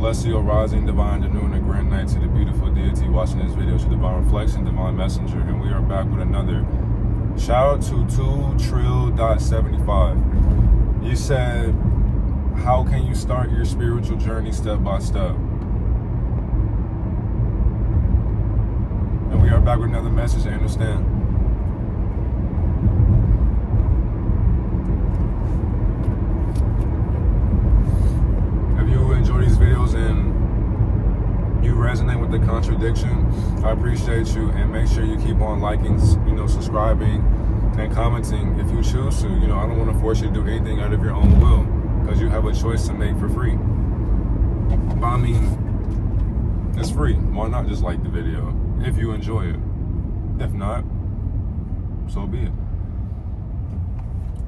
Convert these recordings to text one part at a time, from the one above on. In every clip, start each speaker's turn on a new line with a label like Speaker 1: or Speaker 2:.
Speaker 1: celestial rising, divine noon, and grand night to the beautiful deity watching this video, to divine reflection, divine messenger, and we are back with another. Shout out to 2trill.75. You said, how can you start your spiritual journey step by step? And we are back with another message, I understand. If you enjoy these videos and you resonate with the contradiction, I appreciate you, and make sure you keep on liking, subscribing and commenting if you choose to. I don't want to force you to do anything out of your own will, because you have a choice to make for free. But I mean, it's free. Why not just like the video if you enjoy it? If not, so be it.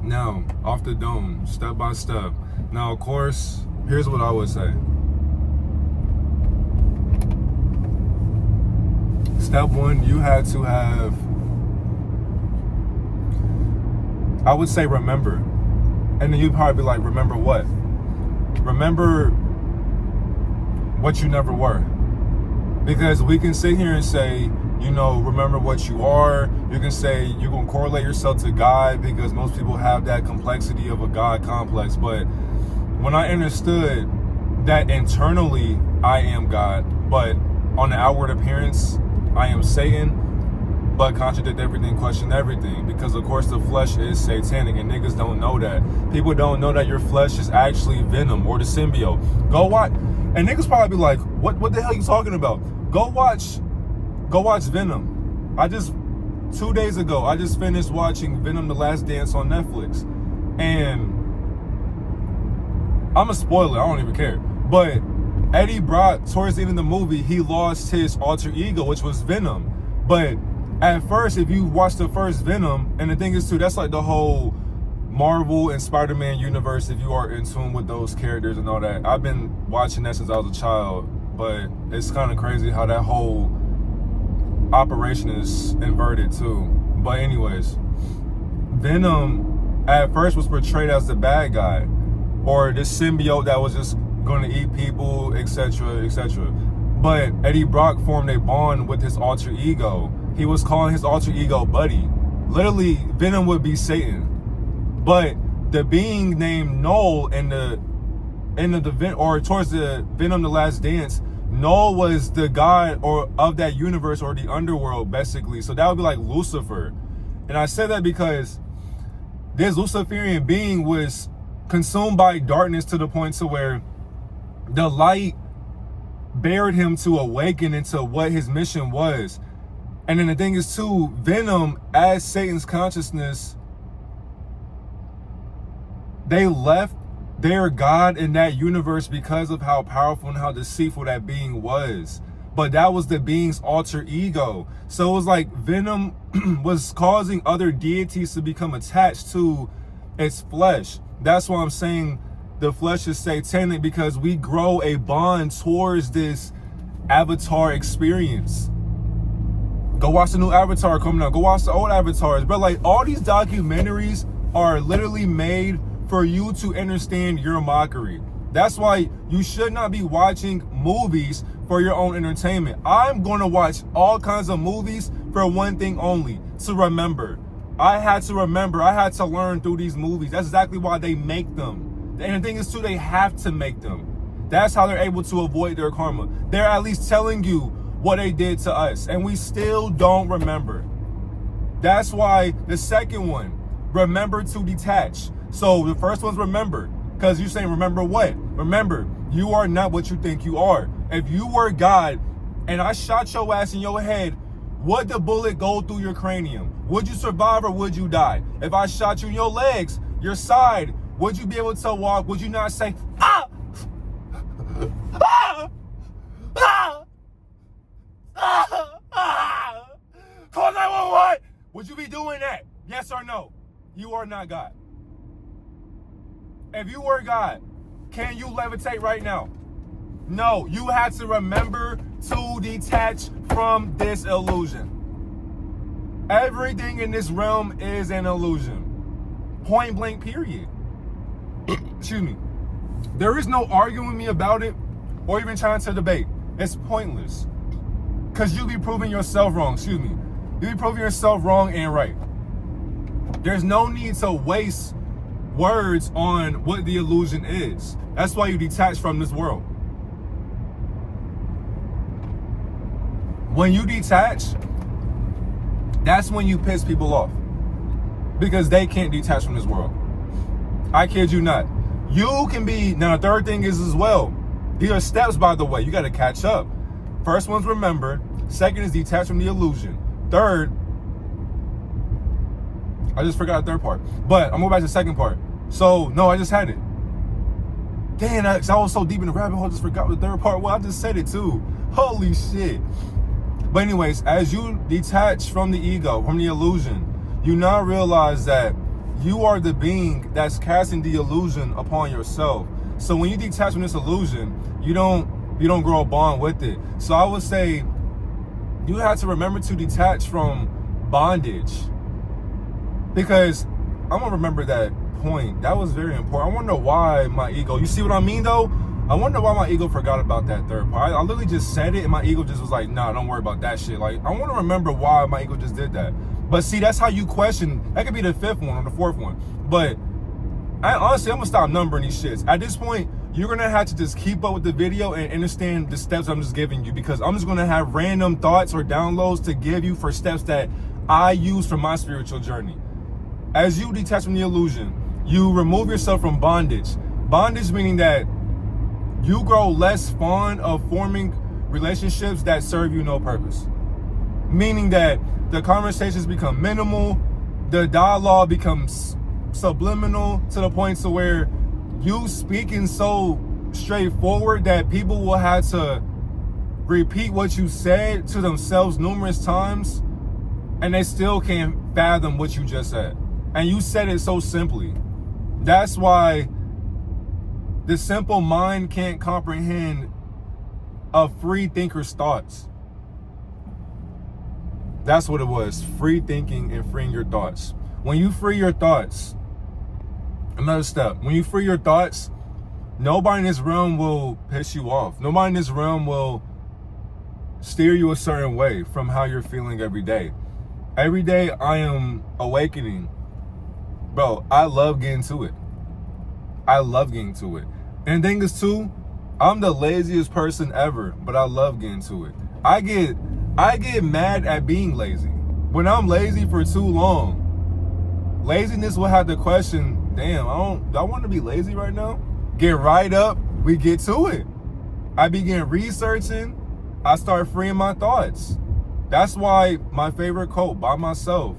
Speaker 1: Now, off the dome, step by step. Now, of course, here's what I would say. Step one, you had to have, I would say, remember. And then you'd probably be like, remember what? Remember what you never were. Because we can sit here and say, remember what you are. You can say you're going to correlate yourself to God, because most people have that complexity of a God complex. But when I understood that internally I am God, but on the outward appearance I am Satan, but contradict everything, question everything, because of course the flesh is satanic, and niggas don't know that. People don't know that your flesh is actually Venom or the symbiote. Go watch, and niggas probably be like, what the hell are you talking about? Go watch Venom. 2 days ago, I just finished watching Venom: The Last Dance on Netflix, and I'm a spoiler, I don't even care, but Eddie Brock, towards the end of the movie, he lost his alter ego, which was Venom. But at first, if you watch the first Venom, and the thing is too, that's like the whole Marvel and Spider-Man universe, if you are in tune with those characters and all that. I've been watching that since I was a child, but it's kind of crazy how that whole operation is inverted too. But anyways, Venom at first was portrayed as the bad guy, or this symbiote that was just going to eat people, etc., etc. But Eddie Brock formed a bond with his alter ego. He was calling his alter ego Buddy. Literally, Venom would be Satan. But the being named Noel in the towards the Venom: The Last Dance, Noel was the god of that universe, or the underworld, basically. So that would be like Lucifer. And I said that because this Luciferian being was consumed by darkness to the point to where the light bared him to awaken into what his mission was. And then the thing is too, Venom, as Satan's consciousness, they left their God in that universe because of how powerful and how deceitful that being was. But that was the being's alter ego. So it was like Venom was causing other deities to become attached to its flesh. That's why I'm saying the flesh is satanic, because we grow a bond towards this Avatar experience. Go watch the new Avatar coming out. Go watch the old Avatars. But like, all these documentaries are literally made for you to understand your mockery. That's why you should not be watching movies for your own entertainment. I'm going to watch all kinds of movies for one thing only: to remember. I had to remember. I had to learn through these movies. That's exactly why they make them. And the thing is too, they have to make them. That's how they're able to avoid their karma. They're at least telling you what they did to us, and we still don't remember. That's why the second one, remember to detach. So the first one's remember, because you're saying remember what? Remember, you are not what you think you are. If you were God and I shot your ass in your head, would the bullet go through your cranium? Would you survive or would you die? If I shot you in your legs, your side, would you be able to walk? Would you not say, ah! Ah! Ah! Ah! Ah! Call 911! Would you be doing that? Yes or no? You are not God. If you were God, can you levitate right now? No, you had to remember to detach from this illusion. Everything in this realm is an illusion. Point blank, period. Excuse me. There is no arguing with me about it. or even trying to debate. It's pointless. Because you be proving yourself wrong, You be proving yourself wrong and right. There's no need to waste words on what the illusion is. That's why you detach from this world. When you detach, that's when you piss people off. Because they can't detach from this world. I kid you not. You can be, now the third thing is as well. These are steps, by the way. You got to catch up. First one's remember. Second is detach from the illusion. Third, I just forgot the third part. But I'm going back to the second part. So, no, I just had it. Damn, I was so deep in the rabbit hole, I just forgot the third part. Well, I just said it too. Holy shit. But anyways, as you detach from the ego, from the illusion, you now realize that you are the being that's casting the illusion upon yourself. So when you detach from this illusion, you don't grow a bond with it. So I would say you have to remember to detach from bondage. Because I'm gonna remember that point. That was very important. I wonder why my ego, you see what I mean though? I wonder why my ego forgot about that third part. I literally just said it and my ego just was like, nah, don't worry about that shit. Like, I want to remember why my ego just did that. But see, that's how you question. That could be the fifth one or the fourth one. But honestly, I'm going to stop numbering these shits. At this point, you're going to have to just keep up with the video and understand the steps I'm just giving you, because I'm just going to have random thoughts or downloads to give you for steps that I use for my spiritual journey. As you detach from the illusion, you remove yourself from bondage. Bondage meaning that you grow less fond of forming relationships that serve you no purpose. Meaning that the conversations become minimal, the dialogue becomes subliminal to the point to where you speaking so straightforward that people will have to repeat what you said to themselves numerous times and they still can't fathom what you just said. And you said it so simply. That's why the simple mind can't comprehend a free thinker's thoughts. That's what it was. Free thinking and freeing your thoughts. When you free your thoughts, another step. When you free your thoughts, nobody in this realm will piss you off. Nobody in this realm will steer you a certain way from how you're feeling every day. Every day I am awakening. Bro, I love getting to it. I love getting to it. And the thing is too, I'm the laziest person ever, but I love getting to it. I get mad at being lazy. When I'm lazy for too long, laziness will have the question, damn, do I want to be lazy right now? Get right up, we get to it. I begin researching, I start freeing my thoughts. That's why my favorite quote by myself,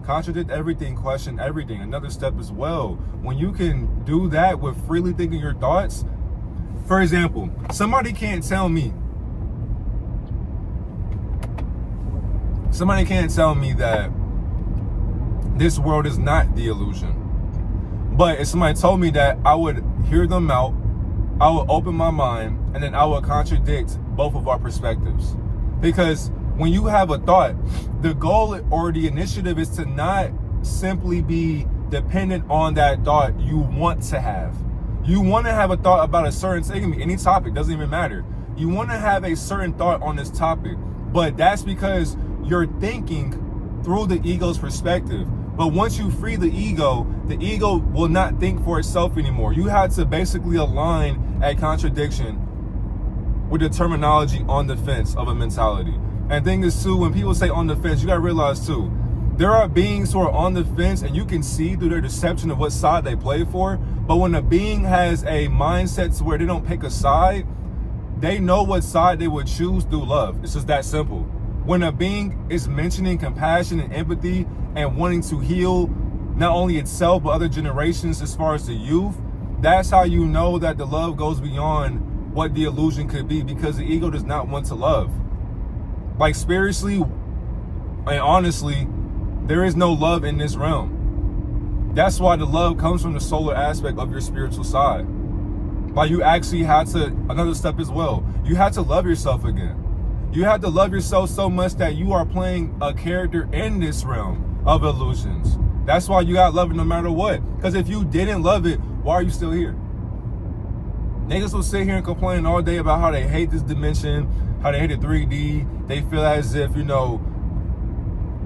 Speaker 1: contradict everything, question everything. Another step as well. When you can do that with freely thinking your thoughts, for example, somebody can't tell me that this world is not the illusion. But if somebody told me that, I would hear them out, I would open my mind, and then I would contradict both of our perspectives. Because when you have a thought, the goal or the initiative is to not simply be dependent on that thought you want to have. You want to have a thought about a certain thing, it can be any topic, doesn't even matter. You want to have a certain thought on this topic, but that's because you're thinking through the ego's perspective. But once you free the ego will not think for itself anymore. You have to basically align a contradiction with the terminology on the fence of a mentality. And thing is too, when people say on the fence, you gotta realize too, there are beings who are on the fence and you can see through their deception of what side they play for. But when a being has a mindset to where they don't pick a side, they know what side they would choose through love. It's just that simple. When a being is mentioning compassion and empathy and wanting to heal not only itself but other generations as far as the youth, that's how you know that the love goes beyond what the illusion could be, because the ego does not want to love. Like spiritually and honestly, there is no love in this realm. That's why the love comes from the solar aspect of your spiritual side. Like you actually had to, another step as well, you had to love yourself again. You have to love yourself so much that you are playing a character in this realm of illusions. That's why you gotta love it no matter what. Because if you didn't love it, why are you still here? Niggas will sit here and complain all day about how they hate this dimension, how they hate it 3D. They feel as if, you know,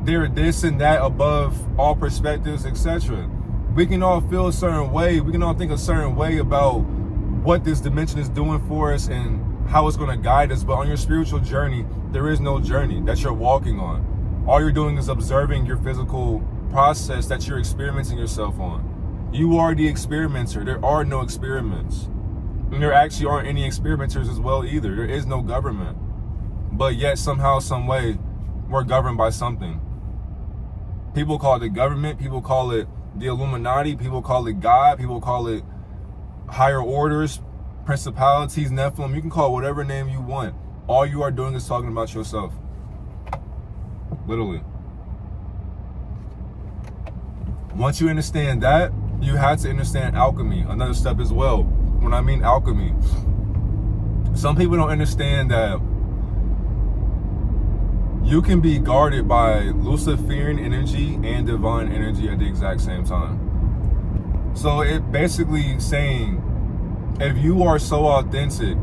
Speaker 1: they're this and that above all perspectives, etc. We can all feel a certain way. We can all think a certain way about what this dimension is doing for us and how it's going to guide us. But on your spiritual journey, there is no journey that you're walking on. All you're doing is observing your physical process that you're experimenting yourself on. You are the experimenter. There are no experiments. And there actually aren't any experimenters as well either. There is no government. But yet somehow, some way, we're governed by something. People call it the government. People call it the Illuminati. People call it God. People call it higher orders, principalities, Nephilim. You can call it whatever name you want. All you are doing is talking about yourself. Literally. Once you understand that, you have to understand alchemy. Another step as well. When I mean alchemy, some people don't understand that you can be guarded by Luciferian energy and divine energy at the exact same time. So it basically saying, if you are so authentic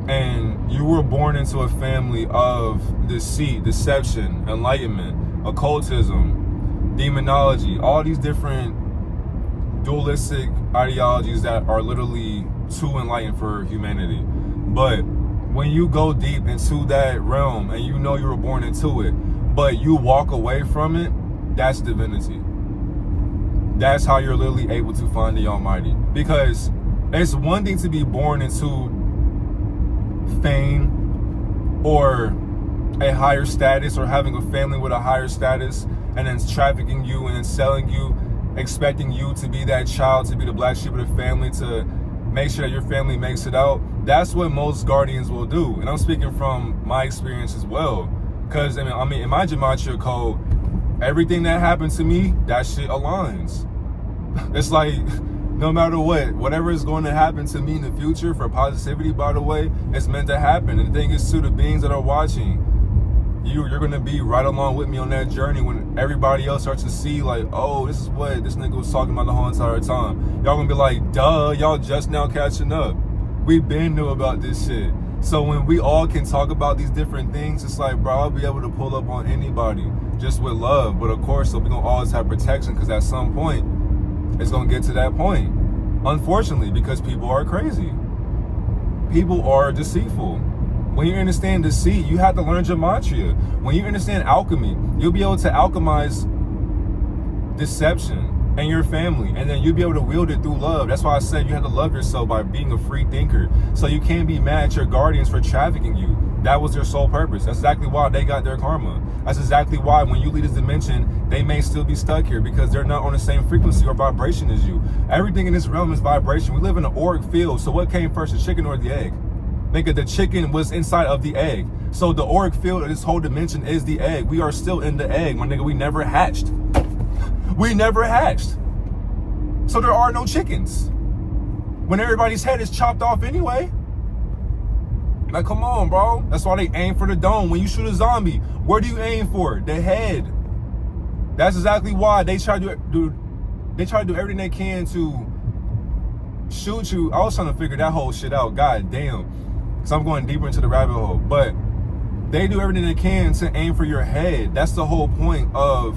Speaker 1: and you were born into a family of deceit, deception, enlightenment, occultism, demonology, all these different dualistic ideologies that are literally too enlightened for humanity. But when you go deep into that realm and you know you were born into it, but you walk away from it, that's divinity. That's how you're literally able to find the Almighty. Because it's one thing to be born into fame or a higher status, or having a family with a higher status, and then trafficking you and then selling you, expecting you to be that child, to be the black sheep of the family, to make sure that your family makes it out. That's what most guardians will do. And I'm speaking from my experience as well. Because, I mean, in my gematria code, everything that happened to me, that shit aligns. It's like, no matter what, whatever is going to happen to me in the future, for positivity, by the way, it's meant to happen. And the thing is, to the beings that are watching, you're going to be right along with me on that journey when everybody else starts to see, like, oh, this is what this nigga was talking about the whole entire time. Y'all going to be like, duh, y'all just now catching up. We been knew about this shit. So when we all can talk about these different things, it's like, bro, I'll be able to pull up on anybody just with love. But of course, so we're going to always have protection, because at some point, it's going to get to that point. Unfortunately, because people are crazy. People are deceitful. When you understand deceit, you have to learn gematria. When you understand alchemy, you'll be able to alchemize deception and your family, and then you'll be able to wield it through love. That's why I said you have to love yourself by being a free thinker. So you can't be mad at your guardians for trafficking you. That was their sole purpose. That's exactly why they got their karma. That's exactly why when you leave this dimension, they may still be stuck here, because they're not on the same frequency or vibration as you. Everything in this realm is vibration. We live in an auric field. So what came first, the chicken or the egg? Nigga, the chicken was inside of the egg. So the auric field of this whole dimension is the egg. We are still in the egg, my nigga. We never hatched. We never hatched. So there are no chickens. When everybody's head is chopped off anyway. Like, come on, bro. That's why they aim for the dome. When you shoot a zombie, where do you aim for? The head. That's exactly why they try to do everything they can to shoot you. I was trying to figure that whole shit out. God damn. So I'm going deeper into the rabbit hole. But they do everything they can to aim for your head. That's the whole point of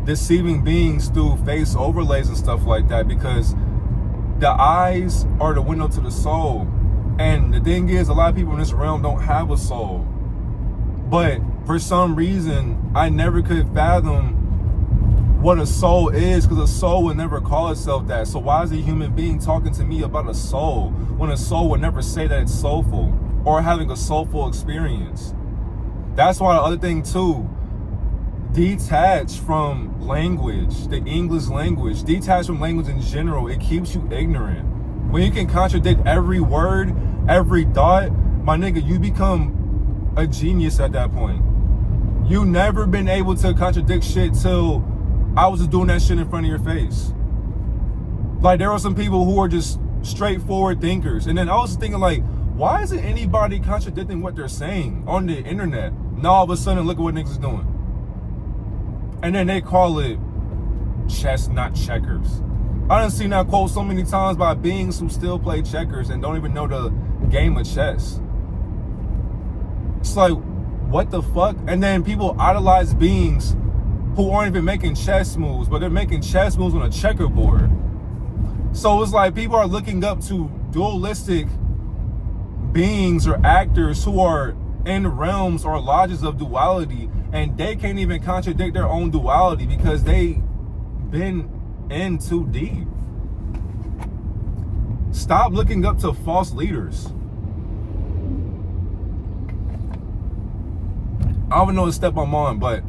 Speaker 1: deceiving beings through face overlays and stuff like that, because the eyes are the window to the soul. And the thing is, a lot of people in this realm don't have a soul. But for some reason, I never could fathom what a soul is, because a soul would never call itself that. So why is a human being talking to me about a soul when a soul would never say that it's soulful or having a soulful experience? That's why the other thing too, detach from language, the English language, detach from language in general. It keeps you ignorant. When you can contradict every word, every thought, my nigga, you become a genius at that point. You never been able to contradict shit till I was just doing that shit in front of your face. Like, there are some people who are just straightforward thinkers. And then I was thinking, like, why isn't anybody contradicting what they're saying on the internet? Now all of a sudden, look at what niggas is doing. And then they call it chess, not checkers. I done seen that quote so many times by beings who still play checkers and don't even know the game of chess. It's like, what the fuck? And then people idolize beings who aren't even making chess moves, but they're making chess moves on a checkerboard. So it's like people are looking up to dualistic beings or actors who are in realms or lodges of duality, and they can't even contradict their own duality because they been in too deep. Stop looking up to false leaders. I don't even know what step I'm on, but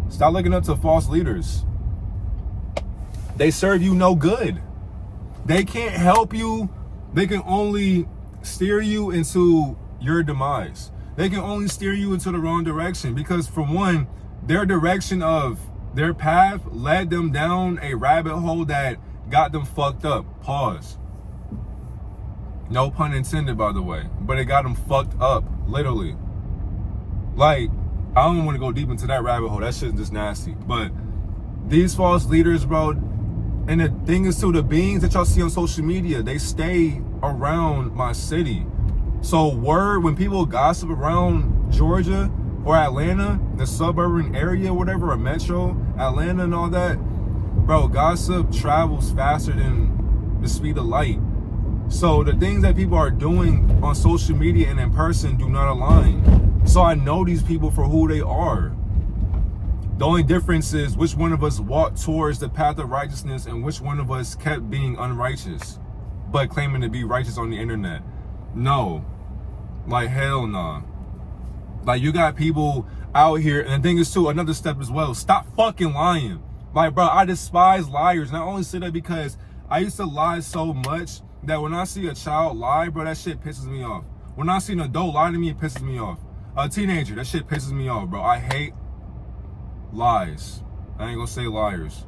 Speaker 1: stop looking up to false leaders. They serve you no good. They can't help you. They can only steer you into your demise. They can only steer you into the wrong direction because, for one, their direction of their path led them down a rabbit hole that got them fucked up. Pause. No pun intended, by the way, but it got them fucked up, literally. Like, I don't want to go deep into that rabbit hole. That shit's just nasty. But these false leaders, bro, and the thing is too, the beings that y'all see on social media, they stay around my city. So when people gossip around Georgia or Atlanta, the suburban area, whatever, or metro, Atlanta and all that, bro, gossip travels faster than the speed of light. So the things that people are doing on social media and in person do not align. So I know these people for who they are. The only difference is which one of us walked towards the path of righteousness and which one of us kept being unrighteous, but claiming to be righteous on the internet. No. Like, hell nah. Like, you got people out here, and the thing is too, another step as well, stop fucking lying. Like, bro, I despise liars. And I only say that because I used to lie so much that when I see a child lie, bro, that shit pisses me off. When I see an adult lie to me, it pisses me off. A teenager, that shit pisses me off, bro. I hate lies. I ain't gonna say liars,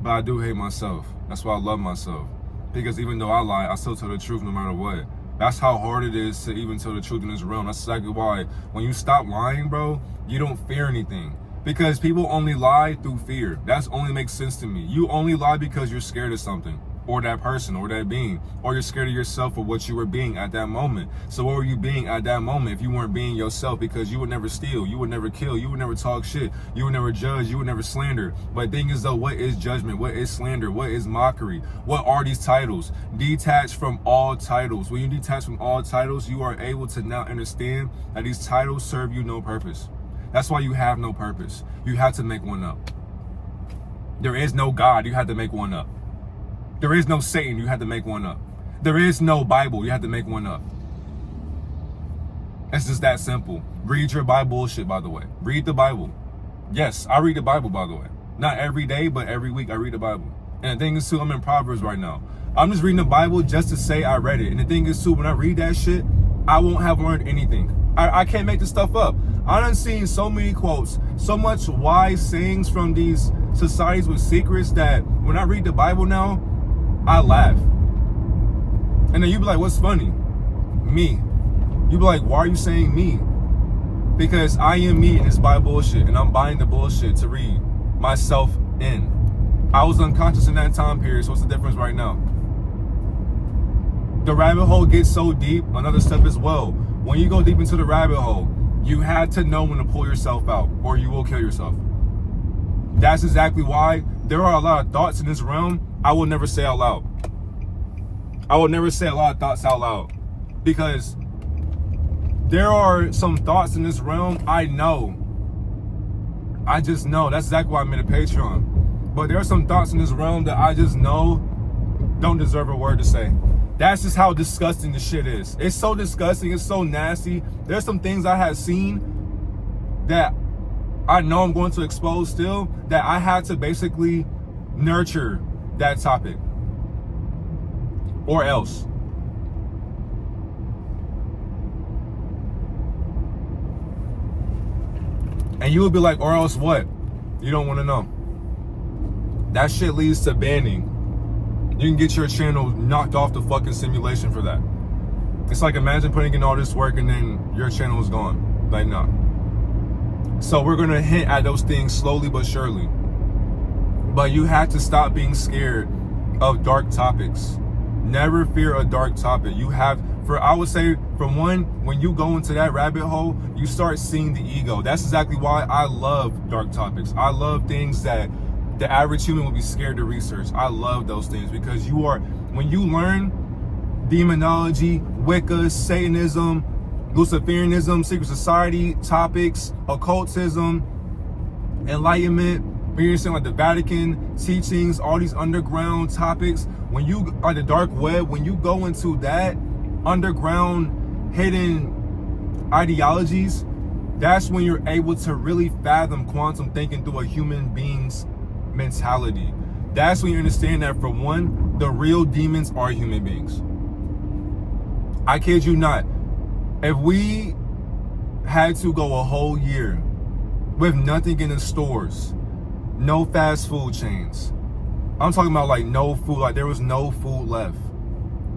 Speaker 1: but I do hate myself. That's why I love myself. Because even though I lie, I still tell the truth no matter what. That's how hard it is to even tell the truth in this realm. That's exactly why when you stop lying, bro, you don't fear anything. Because people only lie through fear. That only makes sense to me. You only lie because you're scared of something, or that person, or that being, or you're scared of yourself or what you were being at that moment. So what were you being at that moment if you weren't being yourself? Because you would never steal, you would never kill, you would never talk shit, you would never judge, you would never slander. But the thing is though, what is judgment? What is slander? What is mockery? What are these titles? Detach from all titles. When you detach from all titles, you are able to now understand that these titles serve you no purpose. That's why you have no purpose. You have to make one up. There is no God, you have to make one up. There is no Satan, you had to make one up. There is no Bible, you had to make one up. It's just that simple. Read your Bible shit, by the way. Read the Bible. Yes, I read the Bible, by the way. Not every day, but every week I read the Bible. And the thing is too, I'm in Proverbs right now. I'm just reading the Bible just to say I read it. And the thing is too, when I read that shit, I won't have learned anything. I can't make this stuff up. I done seen so many quotes, so much wise sayings from these societies with secrets that when I read the Bible now, I laugh. And then you be like, what's funny? Me. You be like, why are you saying me? Because I am me and it's by bullshit, and I'm buying the bullshit to read myself in. I was unconscious in that time period, so what's the difference right now? The rabbit hole gets so deep, another step as well. When you go deep into the rabbit hole, you had to know when to pull yourself out, or you will kill yourself. That's exactly why there are a lot of thoughts in this realm I will never say out loud. I will never say a lot of thoughts out loud. Because there are some thoughts in this realm I know. I just know. That's exactly why I made a Patreon. But there are some thoughts in this realm that I just know don't deserve a word to say. That's just how disgusting the shit is. It's so disgusting. It's so nasty. There's some things I have seen that I know I'm going to expose still, that I had to basically nurture that topic. Or else. And you would be like, or else what? You don't want to know. That shit leads to banning. You can get your channel knocked off the fucking simulation for that. It's like, imagine putting in all this work and then your channel is gone. Like, no. So we're going to hint at those things slowly but surely. But you have to stop being scared of dark topics. Never fear a dark topic. I would say, from one, when you go into that rabbit hole, you start seeing the ego. That's exactly why I love dark topics. I love things that the average human would be scared to research. I love those things because when you learn demonology, Wicca, Satanism, Luciferianism, secret society topics, occultism, enlightenment, when you're saying like the Vatican teachings, all these underground topics, when you like the dark web, when you go into that underground hidden ideologies, that's when you're able to really fathom quantum thinking through a human being's mentality. That's when you understand that, for one, the real demons are human beings. I kid you not. If we had to go a whole year with nothing in the stores, no fast food chains, I'm talking about like no food, like there was no food left,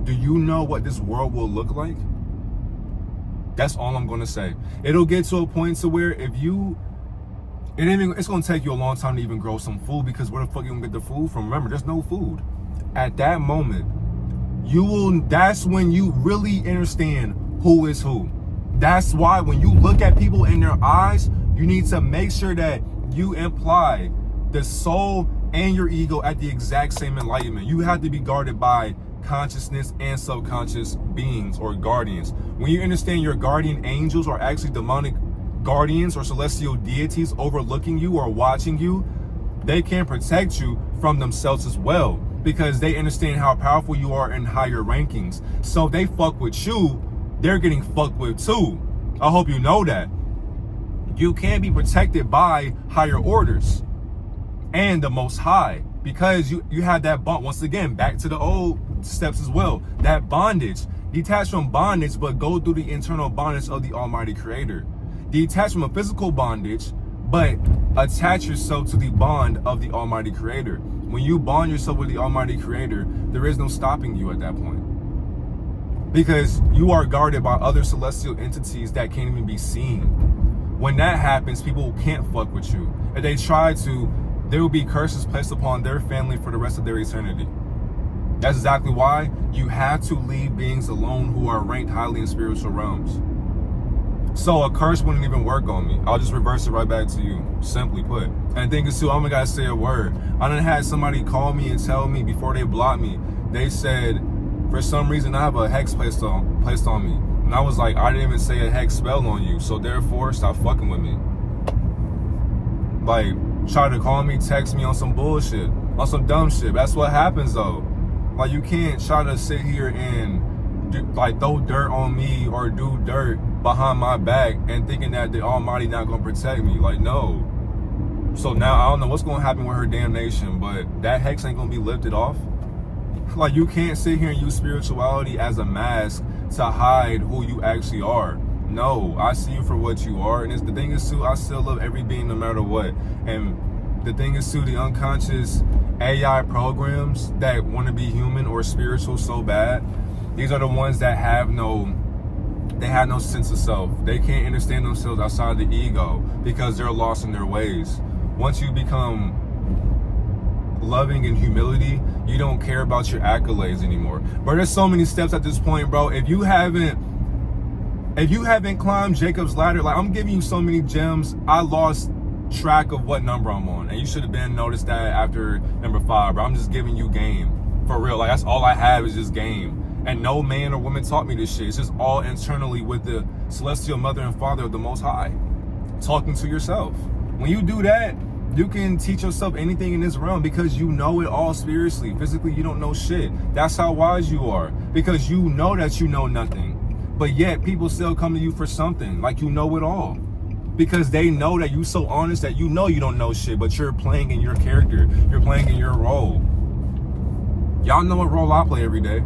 Speaker 1: do you know what this world will look like? That's all I'm gonna say. It'll get to a point to where it's gonna take you a long time to even grow some food, because where the fuck you gonna get the food from? Remember, there's no food. At that moment, that's when you really understand who is who. That's why when you look at people in their eyes, you need to make sure that you imply the soul and your ego at the exact same enlightenment. You have to be guarded by consciousness and subconscious beings or guardians. When you understand your guardian angels are actually demonic guardians or celestial deities overlooking you or watching you, they can protect you from themselves as well, because they understand how powerful you are in higher rankings. So if they fuck with you, they're getting fucked with too. I hope you know that. You can be protected by higher orders and the Most High, because you have that bond. Once again, back to the old steps as well. That bondage. Detach from bondage, but go through the internal bondage of the Almighty Creator. Detach from a physical bondage, but attach yourself to the bond of the Almighty Creator. When you bond yourself with the Almighty Creator, there is no stopping you at that point, because you are guarded by other celestial entities that can't even be seen. When that happens, people can't fuck with you. If they try to, there will be curses placed upon their family for the rest of their eternity. That's exactly why you have to leave beings alone who are ranked highly in spiritual realms. So a curse wouldn't even work on me. I'll just reverse it right back to you, simply put. And the thing is too, I'm gonna gotta say a word. I done had somebody call me and tell me before they blocked me, they said, for some reason I have a hex placed on me. And I was like, I didn't even say a hex spell on you, so therefore stop fucking with me. Like, try to call me, text me on some bullshit, on some dumb shit. That's what happens though. Like, you can't try to sit here and throw dirt on me or do dirt behind my back and thinking that the Almighty not gonna protect me. Like, no. So now I don't know what's gonna happen with her damnation, but that hex ain't gonna be lifted off. Like, you can't sit here and use spirituality as a mask to hide who you actually are. No, I see you for what you are. And the thing is too, I still love every being no matter what. And the thing is too, the unconscious AI programs that want to be human or spiritual so bad, these are the ones that have no sense of self. They can't understand themselves outside the ego because they're lost in their ways. Once you become loving in humility, you don't care about your accolades anymore. But there's so many steps at this point, bro. If you haven't climbed Jacob's ladder, like, I'm giving you so many gems, I lost track of what number I'm on, and you should have been noticed that after number 5, bro. I'm just giving you game for real. Like, that's all I have is just game, and no man or woman taught me this shit. It's just all internally with the celestial mother and father of the Most High, talking to yourself. When you do that, you can teach yourself anything in this realm because you know it all spiritually. Physically, you don't know shit. That's how wise you are, because you know that you know nothing, but yet people still come to you for something like you know it all, because they know that you so honest that you know you don't know shit, but you're playing in your character. You're playing in your role. Y'all know what role I play every day.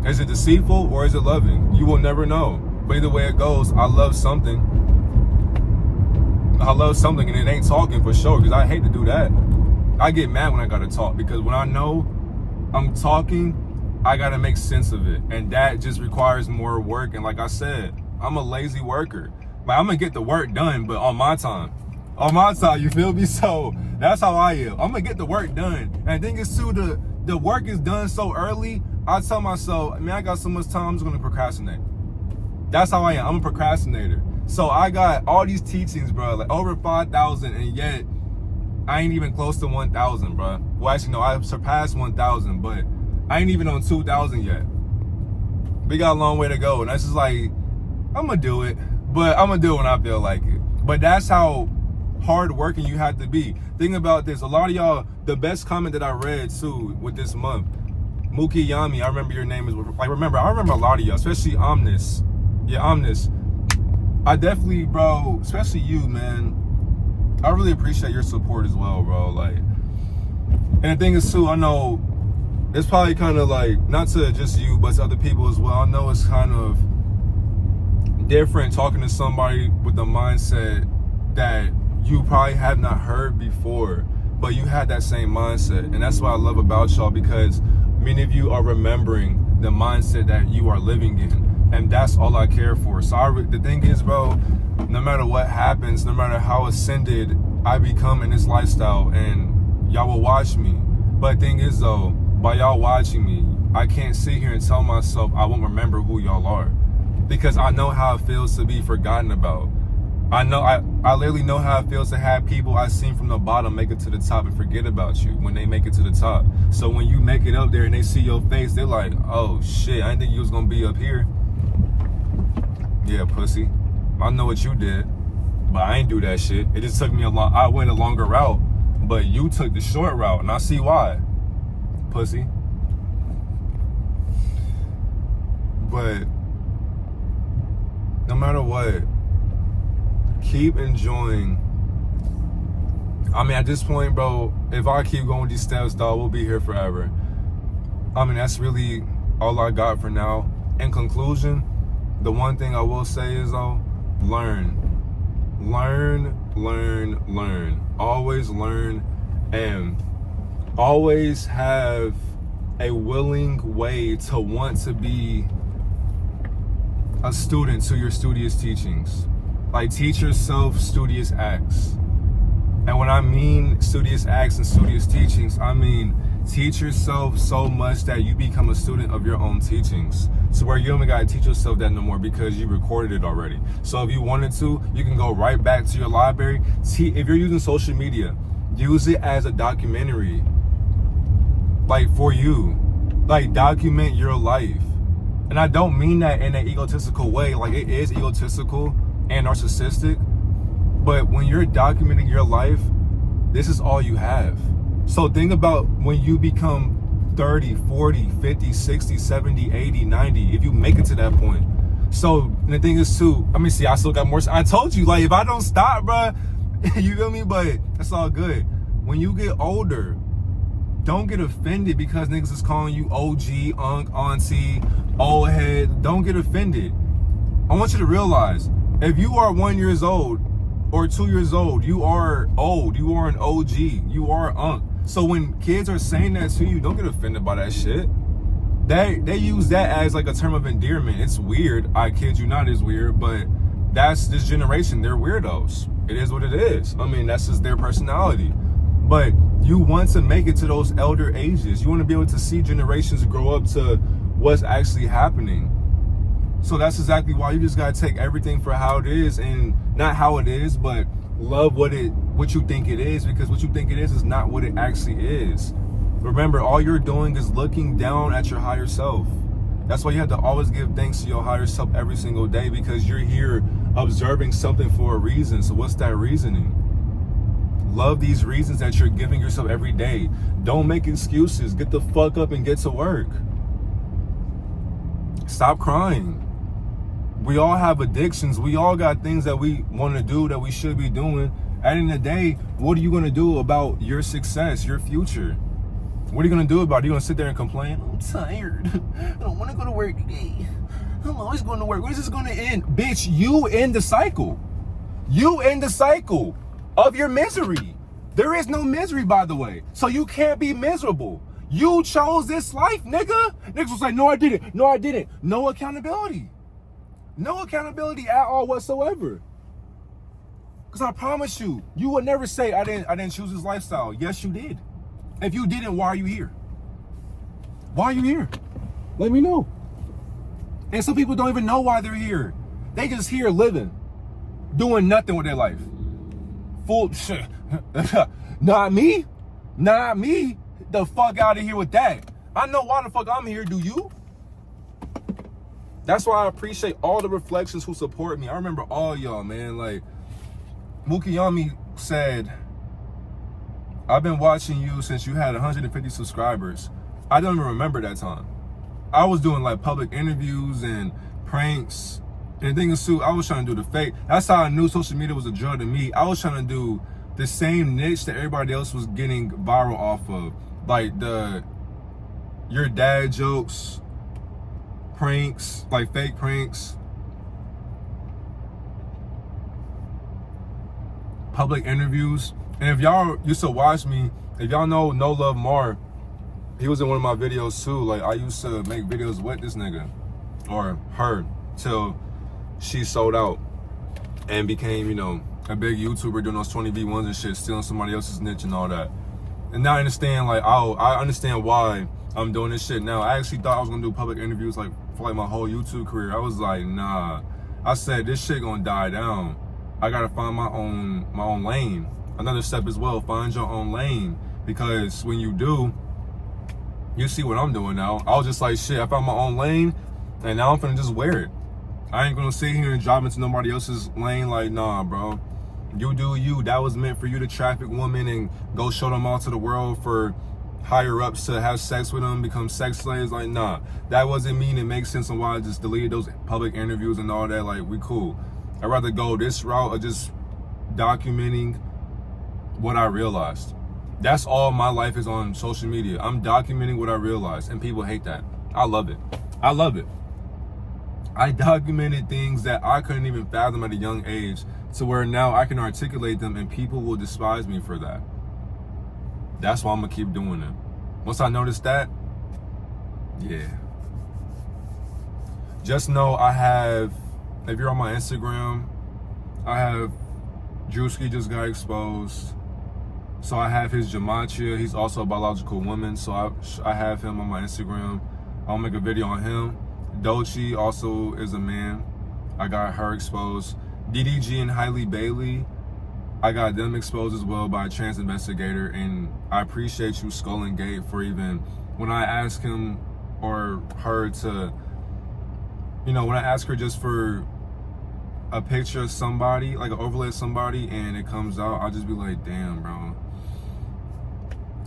Speaker 1: Is it deceitful or is it loving? You will never know. But either way it goes, I love something. I love something, and it ain't talking for sure, because I hate to do that. I get mad when I gotta talk, because when I know I'm talking, I gotta make sense of it. And that just requires more work. And like I said, I'm a lazy worker. Like, I'm gonna get the work done, but on my time. on my side, you feel me? So that's how I am. I'm gonna get the work done. And the thing is too, the work is done so early, I tell myself, man, I got so much time, I'm just gonna procrastinate. That's how I am. I'm a procrastinator. So I got all these teachings, bro, like over 5,000, and yet I ain't even close to 1,000, bro. Well, actually, no, I surpassed 1,000, but I ain't even on 2,000 yet. We got a long way to go, and that's just like, I'm gonna do it, but I'm gonna do it when I feel like it. But that's how hard working you have to be. Think about this. A lot of y'all, the best comment that I read too with this month, Mookie Yami, I remember your name is like, I remember a lot of y'all, especially Omnis. Yeah, Omnis. I definitely, bro, especially you, man. I really appreciate your support as well, bro. Like, and the thing is too, I know it's probably kind of like, not to just you, but to other people as well. I know it's kind of different talking to somebody with the mindset that you probably have not heard before, but you had that same mindset. And that's what I love about y'all, because many of you are remembering the mindset that you are living in. And that's all I care for. So the thing is, bro, no matter what happens, no matter how ascended I become in this lifestyle, and y'all will watch me. But the thing is though, by y'all watching me, I can't sit here and tell myself I won't remember who y'all are, because I know how it feels to be forgotten about. I literally know how it feels to have people I seen from the bottom make it to the top and forget about you when they make it to the top. So when you make it up there and they see your face, they're like, oh shit, I didn't think you was gonna be up here. Yeah, pussy. I know what you did, but I ain't do that shit. It just took me I went a longer route, but you took the short route, and I see why, pussy. But no matter what, keep enjoying. I mean, at this point, bro, if I keep going with these steps, dog, we'll be here forever. I mean, that's really all I got for now. In conclusion, the one thing I will say is, though, learn. Always learn, and always have a willing way to want to be a student to your studious teachings. Like, teach yourself studious acts. And when I mean studious acts and studious teachings, I mean teach yourself so much that you become a student of your own teachings. So where you don't even gotta teach yourself that no more, because you recorded it already. So if you wanted to, you can go right back to your library. If you're using social media, use it as a documentary. Like, for you. Like, document your life. And I don't mean that in an egotistical way. Like, it is egotistical and narcissistic. But when you're documenting your life, this is all you have. So think about when you become 30, 40, 50, 60, 70, 80, 90, if you make it to that point. So the thing is too, I mean, see, I still got more. I told you, like, if I don't stop, bro, you feel me? But that's all good. When you get older, don't get offended because niggas is calling you OG, unk, auntie, old head. Don't get offended. I want you to realize, if you are 1 year old or 2 years old, you are old. You are an OG. You are unk. So when kids are saying that to you, don't get offended by that shit. They use that as like a term of endearment. It's weird. I kid you not, it's weird, but that's this generation. They're weirdos. It is what it is. I mean, that's just their personality. But you want to make it to those elder ages. You want to be able to see generations grow up to what's actually happening. So that's exactly why you just gotta take everything for how it is, and not how it is, but love what you think it is, because what you think it is not what it actually is. Remember, all you're doing is looking down at your higher self. That's why you have to always give thanks to your higher self every single day, because you're here observing something for a reason. So what's that reasoning? Love these reasons that you're giving yourself every day. Don't make excuses. Get the fuck up and get to work. Stop crying. We all have addictions. We all got things that we want to do that we should be doing. At the end of the day, what are you going to do about your success, your future? What are you going to do about it? You're going to sit there and complain? I'm tired. I don't want to go to work today. I'm always going to work. When is this going to end? Bitch, you end the cycle. You end the cycle of your misery. There is no misery, by the way. So you can't be miserable. You chose this life, nigga. Niggas was like, no, I didn't. No, I didn't. No accountability. No accountability at all whatsoever. Because I promise you, you would never say, I didn't choose this lifestyle. Yes, you did. If you didn't, why are you here? Why are you here? Let me know. And some people don't even know why they're here. They just here living, doing nothing with their life. Full shit. Not me. Not me. The fuck out of here with that. I know why the fuck I'm here. Do you? That's why I appreciate all the reflections who support me. I remember all y'all, man. Like, Mukiyami said, I've been watching you since you had 150 subscribers. I don't even remember that time. I was doing like public interviews and pranks and things too. I was trying to do the fake. That's how I knew social media was a drug to me. I was trying to do the same niche that everybody else was getting viral off of. Like your dad jokes, pranks, like fake pranks, public interviews. And if y'all used to watch me, if y'all know No Love Mar, he was in one of my videos too. Like, I used to make videos with this nigga or her till she sold out and became, you know, a big YouTuber doing those 20v1s and shit, stealing somebody else's niche and all that. And now I understand, like, I understand why I'm doing this shit now. I actually thought I was gonna do public interviews like for like my whole YouTube career. I was like, nah. I said this shit gonna die down. I gotta find my own lane. Another step as well, find your own lane. Because when you do, you see what I'm doing now. I was just like, shit, I found my own lane, and now I'm finna just wear it. I ain't gonna sit here and drive into nobody else's lane. Like, nah, bro. You do you. That was meant for you to traffic women and go show them all to the world for higher ups to have sex with them, become sex slaves. Like, nah. That wasn't me, and it makes sense on why I just deleted those public interviews and all that. Like, we cool. I'd rather go this route of just documenting what I realized. That's all my life is on social media. I'm documenting what I realized, and people hate that. I love it. I love it. I documented things that I couldn't even fathom at a young age to where now I can articulate them and people will despise me for that. That's why I'm gonna keep doing it. Once I notice that, yeah. Just know I have, if you're on my Instagram, I have Drewski just got exposed. So I have his gematria. He's also a biological woman. So I have him on my Instagram. I'll make a video on him. Dolce also is a man. I got her exposed. DDG and Hailey Bailey, I got them exposed as well by a trans investigator. And I appreciate you, Skull and Gate, for even, when I ask him or her to, you know, when I ask her just for a picture of somebody, like an overlay of somebody, and it comes out, I'll just be like, damn, bro.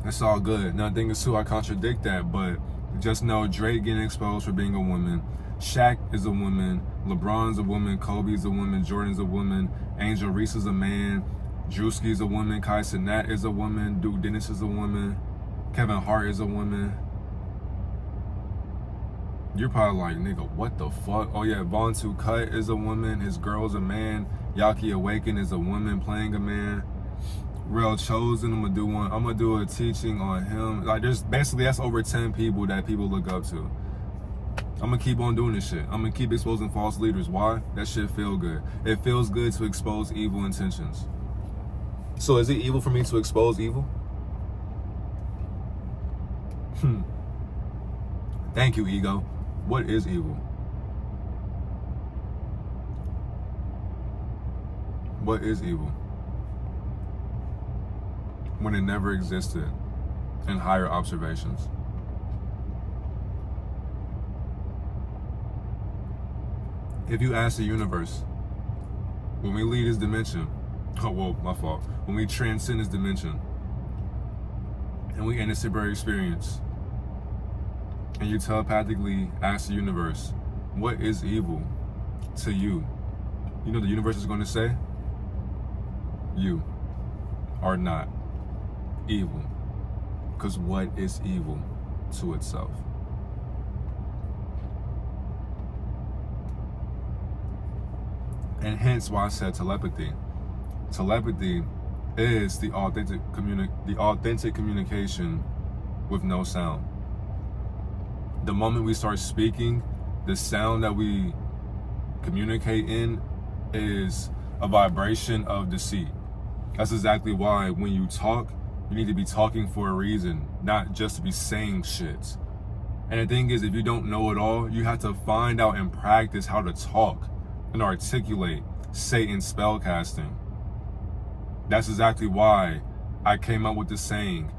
Speaker 1: It's all good. Nothing is too, I contradict that, but just know Drake getting exposed for being a woman. Shaq is a woman. LeBron's a woman. Kobe's a woman. Jordan's a woman. Angel Reese is a man. Drewski's a woman. Kai Cenat is a woman. Duke Dennis is a woman. Kevin Hart is a woman. You're probably like, nigga, what the fuck? Oh yeah, Von Tu Cut is a woman. His girl's a man. Yaki Awaken is a woman playing a man. Real Chosen, I'm gonna do a teaching on him. Like, there's basically, that's over 10 people that people look up to. I'm gonna keep on doing this shit. I'm gonna keep exposing false leaders. Why? That shit feel good. It feels good to expose evil intentions. So is it evil for me to expose evil? Thank you, ego. What is evil? What is evil? When it never existed in higher observations. If you ask the universe, when we leave this dimension, oh, whoa, my fault. When we transcend this dimension and we end this temporary experience, and you telepathically ask the universe, what is evil to you? You know the universe is going to say, you are not evil. Because what is evil to itself? And hence why I said telepathy. Telepathy is the authentic communication with no sound. The moment we start speaking, the sound that we communicate in is a vibration of deceit. That's exactly why when you talk, you need to be talking for a reason, not just to be saying shit. And the thing is, if you don't know it all, you have to find out and practice how to talk and articulate Satan's spellcasting. That's exactly why I came up with the saying,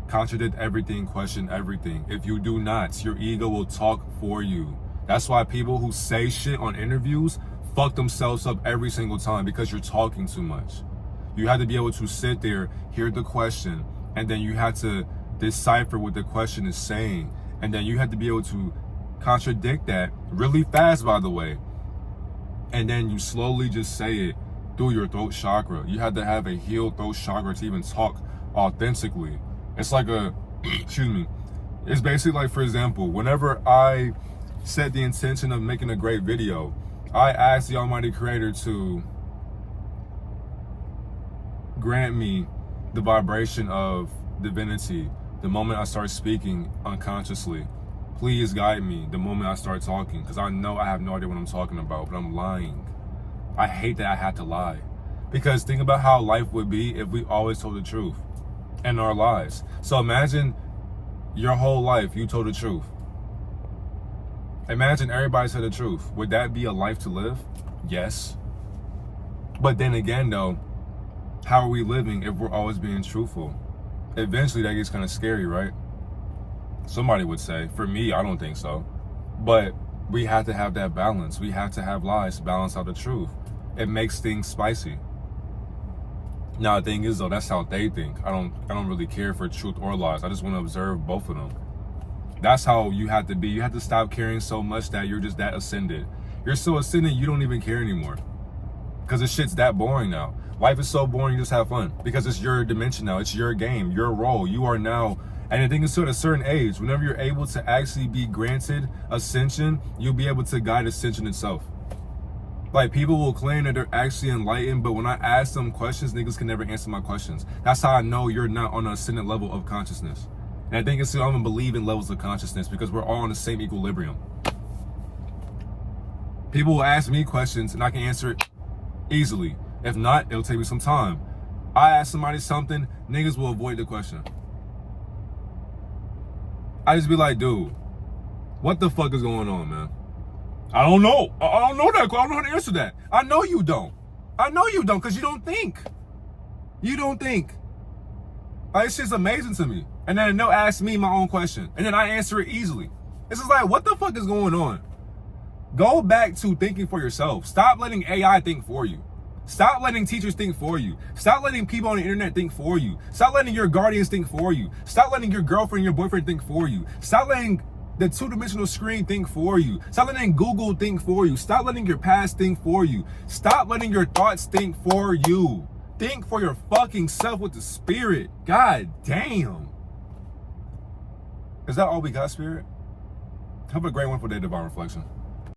Speaker 1: contradict everything, question everything. If you do not, your ego will talk for you. That's why people who say shit on interviews fuck themselves up every single time, because you're talking too much. You have to be able to sit there, hear the question, and then you have to decipher what the question is saying. And then you have to be able to contradict that really fast, by the way. And then you slowly just say it through your throat chakra. You have to have a healed throat chakra to even talk authentically. It's like a, excuse me, it's basically like, for example, whenever I set the intention of making a great video, I ask the Almighty Creator to grant me the vibration of divinity the moment I start speaking unconsciously. Please guide me the moment I start talking, because I know I have no idea what I'm talking about, but I'm lying. I hate that I had to lie. Because think about how life would be if we always told the truth in our lives. So imagine your whole life you told the truth. Imagine everybody said the truth. Would that be a life to live? Yes. But then again though, how are we living if we're always being truthful? Eventually that gets kind of scary, right? Somebody would say. For me, I don't think so. But we have to have that balance. We have to have lies to balance out the truth. It makes things spicy. Now the thing is though, that's how they think. I don't really care for truth or lies. I just want to observe both of them. That's how you have to be. You have to stop caring so much that you're just that ascended. You're so ascended you don't even care anymore. Because the shit's that boring now. Life is so boring, you just have fun. Because it's your dimension now. It's your game, your role. You are now, and the thing is, at a certain age, whenever you're able to actually be granted ascension, you'll be able to guide ascension itself. Like, people will claim that they're actually enlightened, but when I ask them questions, niggas can never answer my questions. That's how I know you're not on an ascendant level of consciousness. And I think it's still, I don't believe in levels of consciousness, because we're all on the same equilibrium. People will ask me questions and I can answer it easily. If not, it'll take me some time. I ask somebody something, niggas will avoid the question. I just be like, dude, what the fuck is going on, man? I don't know. I don't know that. I don't know how to answer that. I know you don't. I know you don't, because you don't think. You don't think. Like, it's just amazing to me. And then they'll ask me my own question, and then I answer it easily. It's just like, what the fuck is going on? Go back to thinking for yourself. Stop letting AI think for you. Stop letting teachers think for you. Stop letting people on the internet think for you. Stop letting your guardians think for you. Stop letting your girlfriend, your boyfriend think for you. Stop letting the two-dimensional screen think for you. Stop letting Google think for you. Stop letting your past think for you. Stop letting your thoughts think for you. Think for your fucking self with the spirit. God damn. Is that all we got, spirit? Have a great one for day, divine reflection.